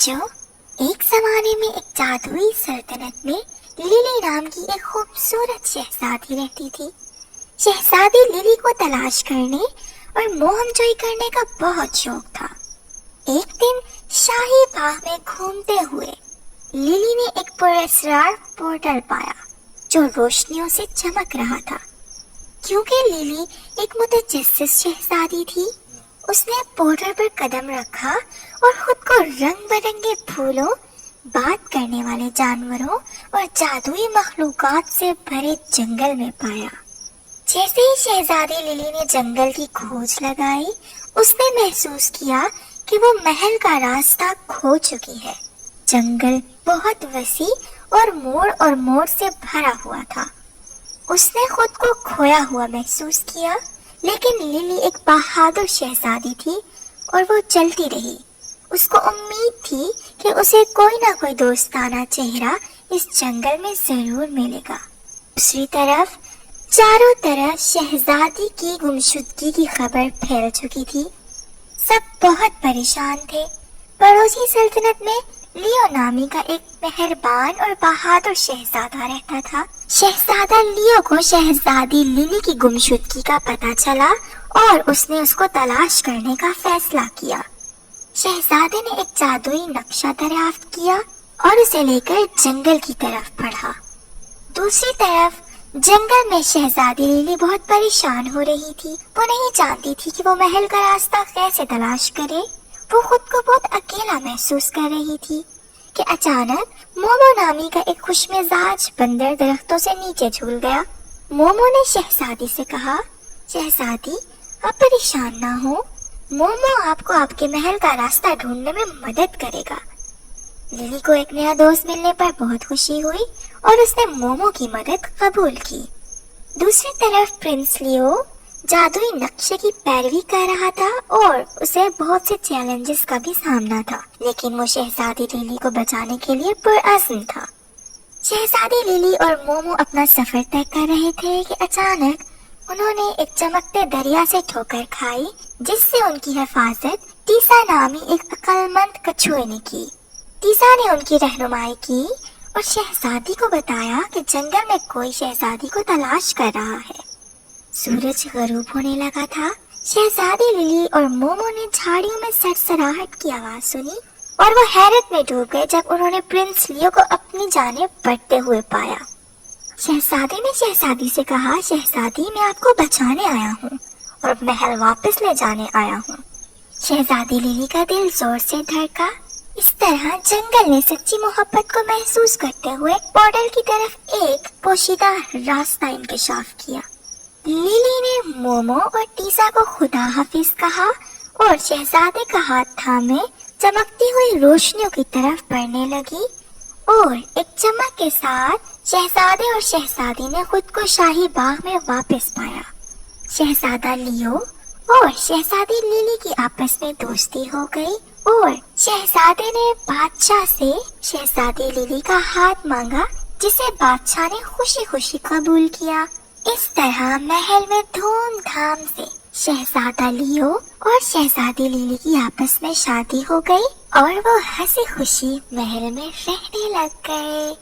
बच्चों, एक जमाने में एक जादुई सल्तनत में लिली नाम की एक खूबसूरत शहजादी रहती थी। शहजादी लिली को तलाश करने और मोहमजोई करने का बहुत शौक था। एक दिन शाही बाग में घूमते हुए लिली ने एक पुरस्कार पोर्टल पाया जो रोशनियों से चमक रहा था। क्योंकि लिली एक मुतजस्सिस शहजादी थी, उसने पोर्टल पर कदम रखा और खुद को रंग बिरंगे फूलों, बात करने वाले जानवरों और जादुई मखलूकात से भरे जंगल में पाया। जैसे ही शहजादी लिली ने जंगल की खोज लगाई, उसने महसूस किया कि वो महल का रास्ता खो चुकी है। जंगल बहुत वसी और मोड़ से भरा हुआ था। उसने खुद को खोया हुआ महसूस किया, लेकिन लिली एक बहादुर शहजादी थी और वो चलती रही। उसको उम्मीद थी कि उसे कोई ना कोई दोस्ताना चेहरा इस जंगल में जरूर मिलेगा। दूसरी तरफ चारों तरफ शहजादी की गुमशुदगी की खबर फैल चुकी थी। सब बहुत परेशान थे। पड़ोसी सल्तनत में लियो नामी का एक मेहरबान और बहादुर शहजादा रहता था। शहजादा लियो को शहजादी लिली की गुमशुदगी का पता चला और उसने उसको तलाश करने का फैसला किया। शहजादे ने एक जादुई नक्शा दरियाफ्त किया और उसे लेकर जंगल की तरफ बढ़ा। दूसरी तरफ जंगल में शहजादी लिली बहुत परेशान हो रही थी। वो नहीं जानती थी कि वो महल का रास्ता कैसे तलाश करे। वो खुद को बहुत अकेला महसूस कर रही थी कि अचानक मोमो नामी का एक खुशमिजाज बंदर दरख्तों से नीचे झूल गया। मोमो ने शहजादी से कहा, शहजादी आप परेशान ना हो, मोमो आपको आपके महल का रास्ता ढूंढने में मदद करेगा। लिली को एक नया दोस्त मिलने पर बहुत खुशी हुई और उसने मोमो की मदद कबूल की। दूसरी तरफ प्रिंस लियो जादुई नक्शे की पैरवी कर रहा था और उसे बहुत से चैलेंजेस का भी सामना था, लेकिन वो शहजादी लिली को बचाने के लिए पुरअज़्म था। शहजादी लिली और मोमो अपना सफर तय कर रहे थे कि अचानक उन्होंने एक चमकते दरिया से ठोकर खाई, जिससे उनकी हिफाजत टीसा नामी एक अक्लमंद कछुए ने की। टीसा ने उनकी रहनुमाई की और शहजादी को बताया कि जंगल में कोई शहजादी को तलाश कर रहा है। सूरज गरूब होने लगा था। शहजादी लिली और मोमो ने झाड़ियों में सरसराहट की आवाज सुनी और वो हैरत में डूब गए जब उन्होंने प्रिंस लियो को अपनी जानिब बढ़ते हुए पाया। शहजादी ने शहजादी से कहा, शहजादी मैं आपको बचाने आया हूँ और महल वापस ले जाने आया हूँ। शहजादी लिली का दिल जोर से धड़का। इस तरह जंगल ने सच्ची मोहब्बत को महसूस करते हुए पोर्टल की तरफ एक पोशीदा रास्ता इंकशाफ किया। लिली ने मोमो और टीसा को खुदा हाफिज कहा और शहजादे का हाथ थामे चमकती हुई रोशनियों की तरफ बढ़ने लगी और एक चमक के साथ शहजादे और शहजादी ने खुद को शाही बाग में वापस पाया। शहजादा लियो और शहजादी लिली की आपस में दोस्ती हो गई और शहजादे ने बादशाह से शहजादी लिली का हाथ मांगा, जिसे बादशाह ने खुशी खुशी कबूल किया। इस तरह महल में धूमधाम से शहजादा लियो और शहजादी लिली की आपस में शादी हो गई और वो हंसी खुशी महल में रहने लग गए।